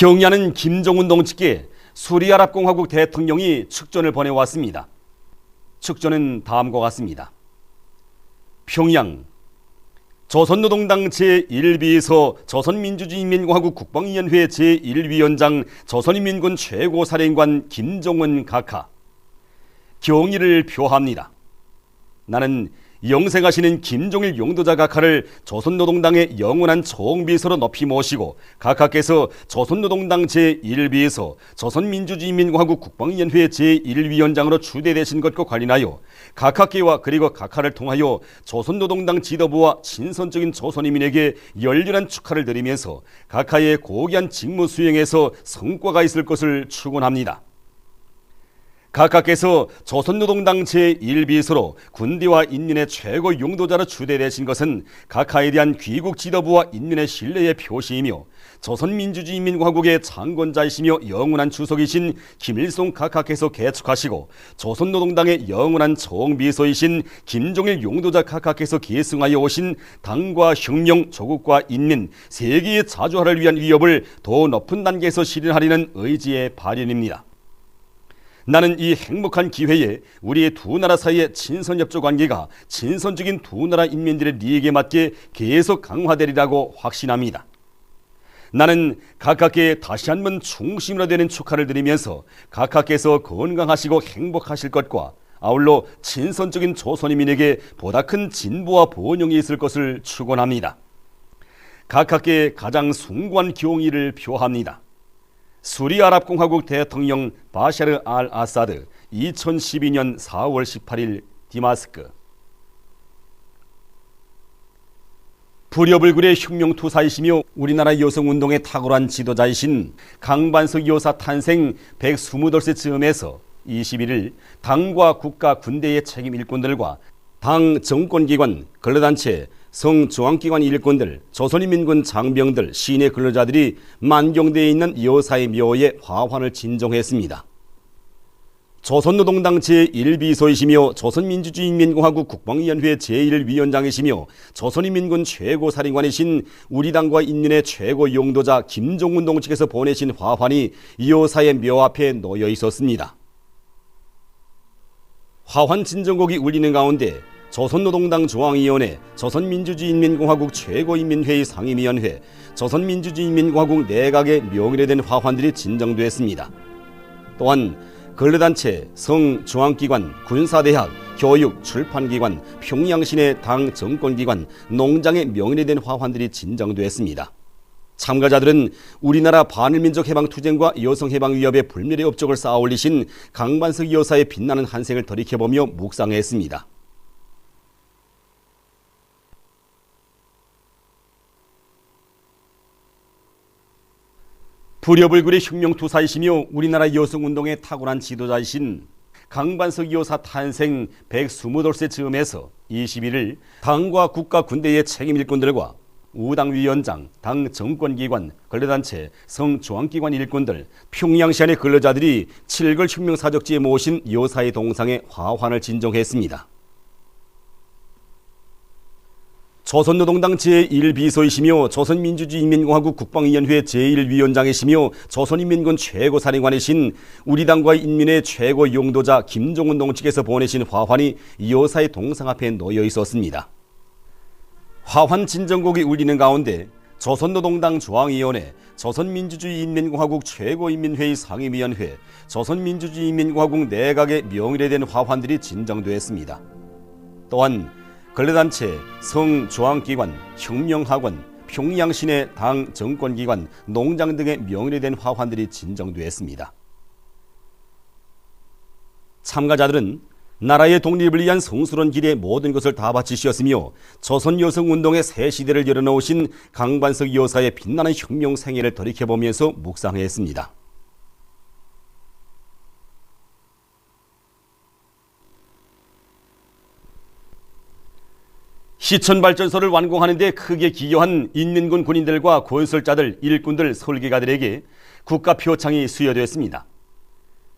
경야는 김정은 동지께 수리아랍공화국 대통령이 축전을 보내왔습니다. 축전은 다음과 같습니다. 평양 조선노동당 제1비서 조선민주주의인민공화국 국방위원회 제1위원장 조선인민군 최고사령관 김정은 각하. 경의를 표합니다. 나는 영생하시는 김종일 용도자 각하를 조선노동당의 영원한 총비서로 높이 모시고 각하께서 조선노동당 제1비서 조선민주주의인민공화국 국방위원회 제1위원장으로 추대되신 것과 관련하여 각하께와 그리고 각하를 통하여 조선노동당 지도부와 친선적인 조선인민에게 열렬한 축하를 드리면서 각하의 고귀한 직무 수행에서 성과가 있을 것을 축원합니다. 각하께서 조선노동당 제1비서로 군대와 인민의 최고 용도자로 추대되신 것은 각하에 대한 귀국 지도부와 인민의 신뢰의 표시이며 조선민주주의인민공화국의 창건자이시며 영원한 주석이신 김일성 각하께서 개축하시고 조선노동당의 영원한 총비서이신 김종일 용도자 각하께서 계승하여 오신 당과 혁명, 조국과 인민, 세계의 자주화를 위한 위협을 더 높은 단계에서 실현하려는 의지의 발현입니다. 나는 이 행복한 기회에 우리의 두 나라 사이의 친선협조 관계가 친선적인 두 나라 인민들의利益에 맞게 계속 강화되리라고 확신합니다. 나는 각하께 다시 한번 충심으로 되는 축하를 드리면서 각하께서 건강하시고 행복하실 것과 아울러 친선적인 조선인민에게 보다 큰 진보와 번영이 있을 것을 축원합니다. 각하께 가장 숭고한 경의를 표합니다. 수리아랍공화국 대통령 바샤르 알 아사드 2012년 4월 18일 디마스크. 불여불굴의 혁명투사이시며 우리나라 여성운동의 탁월한 지도자이신 강반석 여사 탄생 128세 즈음에서 21일 당과 국가 군대의 책임 일꾼들과 당 정권기관, 근로단체, 성중앙기관 일꾼들, 조선인민군 장병들, 시내 근로자들이 만경대에 있는 여사의 묘에 화환을 진정했습니다. 조선노동당 제1비서이시며 조선민주주의인민공화국 국방위원회 제1위원장이시며 조선인민군 최고사령관이신 우리 당과 인민의 최고 용도자 김정은 동지께서 보내신 화환이 여사의 묘 앞에 놓여 있었습니다. 화환 진정곡이 울리는 가운데 조선노동당 중앙위원회, 조선민주주의인민공화국 최고인민회의 상임위원회, 조선민주주의인민공화국 내각의 명예된 화환들이 진정됐습니다. 또한 근로단체, 성중앙기관, 군사대학, 교육, 출판기관, 평양시내 당 정권기관, 농장의 명예된 화환들이 진정됐습니다. 참가자들은 우리나라 반일민족해방투쟁과 여성해방위협의 불멸의 업적을 쌓아올리신 강반석 여사의 빛나는 한생을 돌이켜보며 묵상했습니다. 불여불굴의 혁명투사이시며 우리나라 여성운동의 탁월한 지도자이신 강반석 여사 탄생 128세 즈음에서 21일 당과 국가 군대의 책임 일꾼들과 우당위원장, 당 정권기관, 근로단체, 성중앙기관 일꾼들, 평양시 안의 근로자들이 7걸 혁명사적지에 모신 여사의 동상에 화환을 진정했습니다. 조선노동당 제1비서이시며 조선민주주의인민공화국 국방위원회 제1위원장이시며 조선인민군 최고사령관이신 우리 당과 인민의 최고 용도자 김정은 동지께서 보내신 화환이 여사의 동상 앞에 놓여 있었습니다. 화환 진정곡이 울리는 가운데 조선노동당 중앙위원회, 조선민주주의인민공화국 최고인민회의 상임위원회, 조선민주주의인민공화국 내각의 명예된 화환들이 진정됐습니다. 또한 근로단체, 성중앙기관, 혁명학원, 평양시내 당 정권기관, 농장 등의 명예된 화환들이 진정됐습니다. 참가자들은 나라의 독립을 위한 성스러운 길에 모든 것을 다 바치셨으며 조선 여성운동의 새 시대를 열어놓으신 강반석 여사의 빛나는 혁명 생애를 돌이켜보면서 묵상했습니다. 시천발전소를 완공하는 데 크게 기여한 인민군 군인들과 건설자들, 일꾼들, 설계가들에게 국가 표창이 수여되었습니다.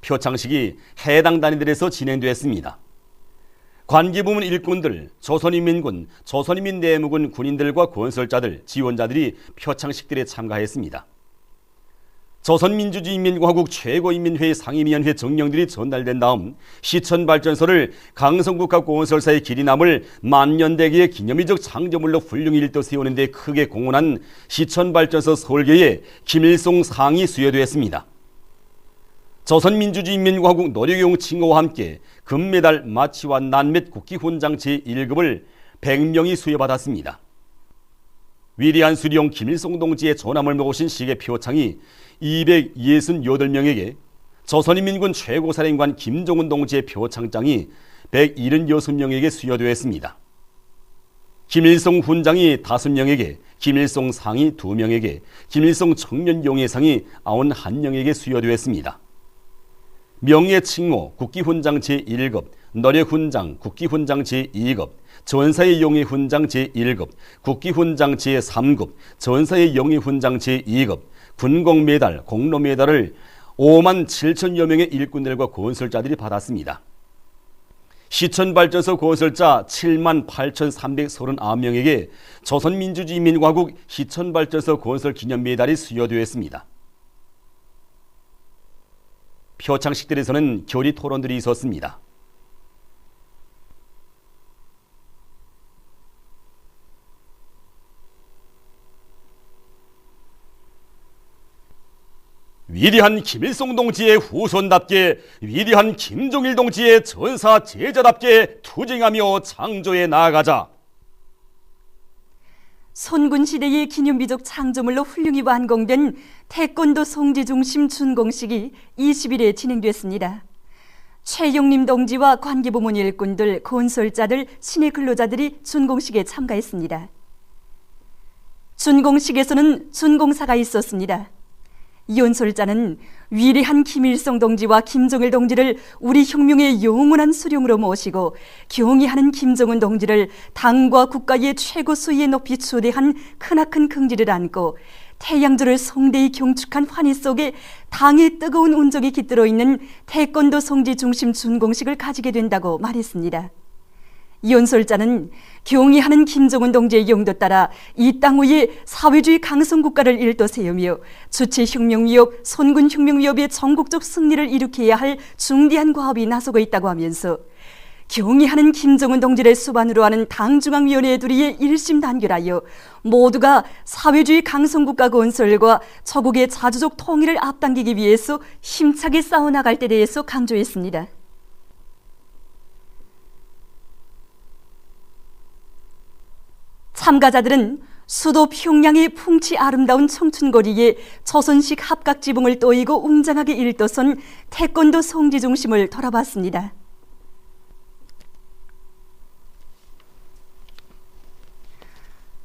표창식이 해당 단위들에서 진행되었습니다. 관계부문 일꾼들, 조선인민군, 조선인민내무군 군인들과 건설자들, 지원자들이 표창식들에 참가했습니다. 조선민주주의인민공화국 최고인민회의 상임위원회 정령들이 전달된 다음 시천발전소를 강성국가 건설사의 길이 남을 만년대계의 기념비적 창조물로 훌륭히 일떠 세우는 데 크게 공헌한 시천발전소 설계에 김일성 상이 수여되었습니다. 조선민주주의인민공화국 노력용 칭호와 함께 금메달 마치와 난멧 국기훈장 제1급을 100명이 수여받았습니다. 위대한 수령 김일성 동지의 존함을 모신 시계 표창이 268명에게, 조선인민군 최고사령관 김정은 동지의 표창장이 176명에게 수여되었습니다. 김일성 훈장이 5명에게, 김일성 상이 2명에게, 김일성 청년용예상이 91명에게 수여되었습니다. 명예칭호 국기훈장 제1급, 노력훈장 국기훈장 제2급, 전사의 영예훈장 제1급, 국기훈장 제3급, 전사의 영예훈장 제2급, 군공메달, 공로메달을 5만 7천여 명의 일꾼들과 건설자들이 받았습니다. 시천발전소 건설자 7만 8,339명에게 조선민주주의인민공화국 시천발전소 건설 기념메달이 수여되었습니다. 표창식들에서는 결의 토론들이 있었습니다. 위대한 김일성 동지의 후손답게, 위대한 김정일 동지의 전사 제자답게 투쟁하며 창조해 나아가자. 손군시대의 기념비적 창조물로 훌륭히 완공된 태권도 송지 중심 준공식이 20일에 진행됐습니다. 최영림 동지와 관계부문 일꾼들, 건설자들, 시내 근로자들이 준공식에 참가했습니다. 준공식에서는 준공사가 있었습니다. 연설자는 위대한 김일성 동지와 김정일 동지를 우리 혁명의 영원한 수령으로 모시고 경의하는 김정은 동지를 당과 국가의 최고 수위에 높이 추대한 크나큰 긍지를 안고 태양조를 성대히 경축한 환희 속에 당의 뜨거운 운적이 깃들어 있는 태권도 송지 중심 준공식을 가지게 된다고 말했습니다. 연설자는 경의하는 김정은 동지의 용도 따라 이 땅 위에 사회주의 강성국가를 일떠 세우며 주체혁명위협, 손군혁명위협의 전국적 승리를 일으켜야 할 중대한 과업이 나서고 있다고 하면서 경의하는 김정은 동지를 수반으로 하는 당중앙위원회 둘이의 일심단결하여 모두가 사회주의 강성국가 건설과 저국의 자주적 통일을 앞당기기 위해서 힘차게 싸워나갈 때 대해서 강조했습니다. 참가자들은 수도 평양의 풍치 아름다운 청춘거리에 조선식 합각지붕을 떠이고 웅장하게 일떠선 태권도 송지 중심을 돌아봤습니다.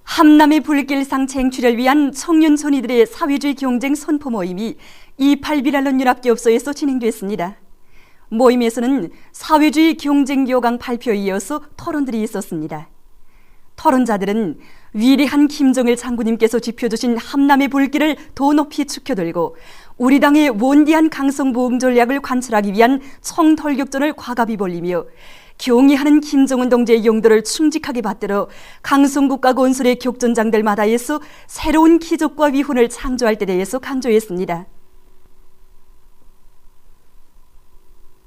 함남의 불길상 쟁취를 위한 청년 전이들의 사회주의 경쟁 선포 모임이 28비랄론 연합기업소에서 진행됐습니다. 모임에서는 사회주의 경쟁 요강 발표에 이어서 토론들이 있었습니다. 토론자들은 위대한 김정일 장군님께서 지펴주신 함남의 불길을 더 높이 축혀들고 우리 당의 원대한 강성부흥 전략을 관철하기 위한 청돌격전을 과감히 벌리며 경의하는 김정은 동지의 용도를 충직하게 받들어 강성국가 건설의 격전장들마다에서 새로운 기적과 위훈을 창조할 때 대해서 강조했습니다.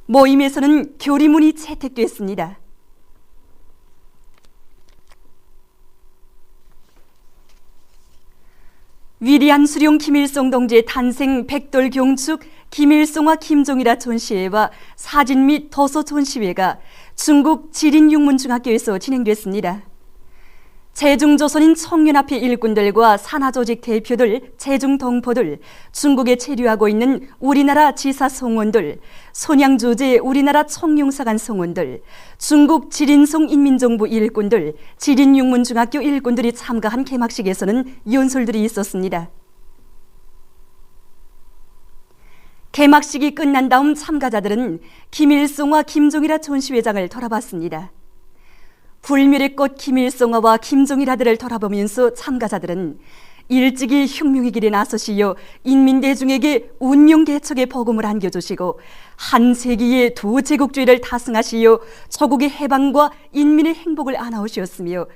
모임에서는 결의문이 채택됐습니다. 위대한 수령 김일성 동지의 탄생 백돌 경축 김일성과 김정일아 전시회와 사진 및 도서 전시회가 중국 지린육문중학교에서 진행됐습니다. 제중조선인 청년합회 일꾼들과 산하조직 대표들, 제중동포들, 중국에 체류하고 있는 우리나라 지사 성원들, 손양조제 우리나라 청룡사관 성원들, 중국 지린송 인민정부 일꾼들, 지린육문중학교 일꾼들이 참가한 개막식에서는 연설들이 있었습니다. 개막식이 끝난 다음 참가자들은 김일성과 김정일아 전시회장을 돌아봤습니다. 불멸의 꽃 김일성화와 김정일아들을 돌아보면서 참가자들은 일찍이 혁명의 길에 나서시어 인민대중에게 운명개척의 복음을 안겨주시고 한 세기의 두 제국주의를 타승하시어 저국의 해방과 인민의 행복을 안아오셨으며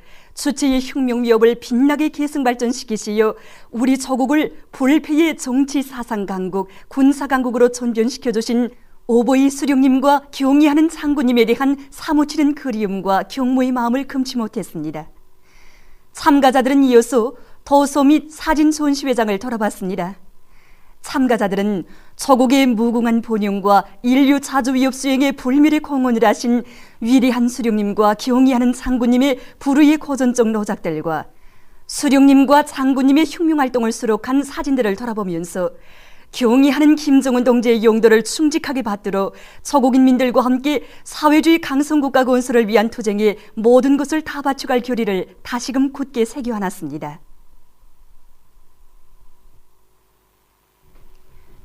주체의 혁명 위협을 빛나게 계승 발전시키시어 우리 저국을 불패의 정치 사상 강국, 군사 강국으로 전변시켜 주신 오보이 수령님과 경의하는 장군님에 대한 사무치는 그리움과 경모의 마음을 금치 못했습니다. 참가자들은 이어서 도서 및 사진 전시회장을 돌아봤습니다. 참가자들은 저국의 무궁한 본영과 인류 자주 위협 수행에 불멸의 공헌을 하신 위대한 수령님과 경의하는 장군님의 불의의 고전적 노작들과 수령님과 장군님의 혁명활동을 수록한 사진들을 돌아보면서 경의하는 김정은 동지의 용도를 충직하게 받들어 저국인민들과 함께 사회주의 강성국가 건설을 위한 투쟁에 모든 것을 다 바쳐갈 결의를 다시금 굳게 새겨안았습니다.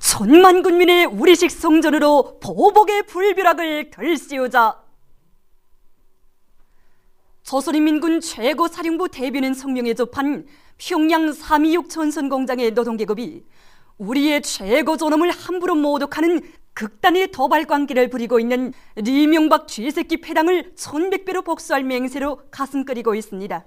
천만 군민의 우리식 성전으로 보복의 불벼락을 들씌우자. 조선인민군 최고사령부 대변인 성명에 접한 평양 326 전선공장의 노동계급이 우리의 최고 존엄을 함부로 모독하는 극단의 도발 관계를 부리고 있는 리명박 쥐새끼 패당을 1100배로 복수할 맹세로 가슴 끓이고 있습니다.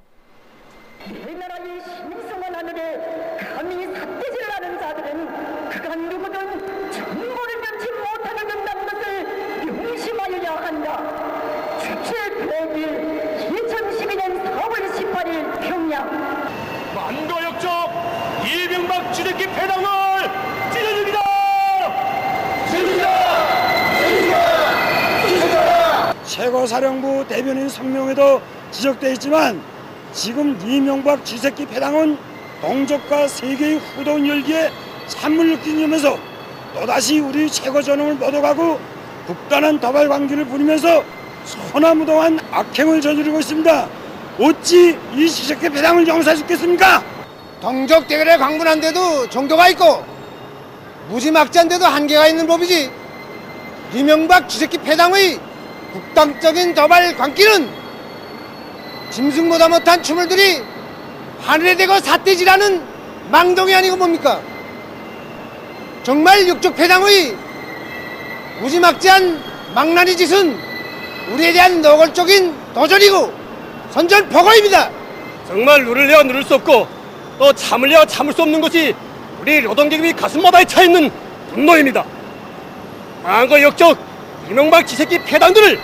우리나라의 신성한 하늘에 감히 삿대질을 하는 자들은 그간 누구든 정보를 면치 못하게 된다는 것을 명심하여야 한다. 주체 100일 2012년 4월 18일 평양 만도 역적 이명박 쥐새끼 패당을 찢어줍니다! 최고사령부 대변인 성명에도 지적되어 있지만 지금 이명박 쥐새끼 패당은 동족과 세계의 후동 열기에 찬물을 끼치면서 또다시 우리 최고 존엄을 모독하고 극단한 도발 광기를 부리면서 소나무동한 악행을 저지르고 있습니다. 어찌 이 쥐새끼 패당을 용서해 주겠습니까? 동족 대결에 강분한데도 종교가 있고 무지막지한데도 한계가 있는 법이지. 이명박 쥐새끼 패당의 극단적인 도발 광기는 짐승보다 못한 추물들이 하늘에 대고 삿대질하는 망동이 아니고 뭡니까? 정말 육족 패당의 무지막지한 망나니 짓은 우리에 대한 노골적인 도전이고 선전포고입니다. 정말 누를래야 누를 수 없고 또 참을래야 참을 수 없는 것이 우리 노동계급이 가슴마다에 차있는 분노입니다. 망거 역적 이명박 쥐새끼 패당들을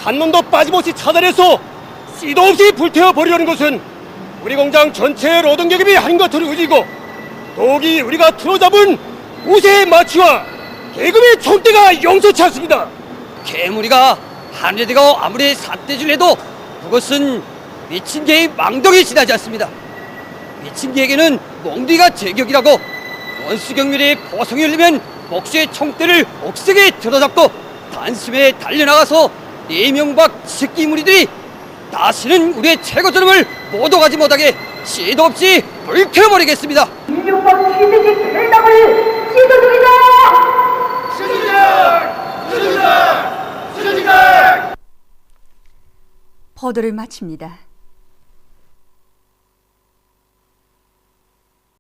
한 놈도 빠짐없이 차단해서 씨도 없이 불태워버리려는 것은 우리 공장 전체의 노동계급이 한 것으로 의지고 더욱이 우리가 틀어잡은 우세의 마취와 계급의 총대가 용서치 않습니다. 개무리가 하늘에 대고 아무리 삿대질해도 그것은 미친 개의 망덕에 지나지 않습니다. 미친 개에게는 몽둥이가 제격이라고 원수경멸의 포성이 열리면 목수의 총대를 억세게 들어잡고 단숨에 달려나가서 이명박 새끼 무리들이 다시는 우리의 최고 존엄을 모독하지 못하게 씨도 없이 불태워버리겠습니다. 이명박 쥐새끼 패당을 찢어줍니다. 포도를 마칩니다.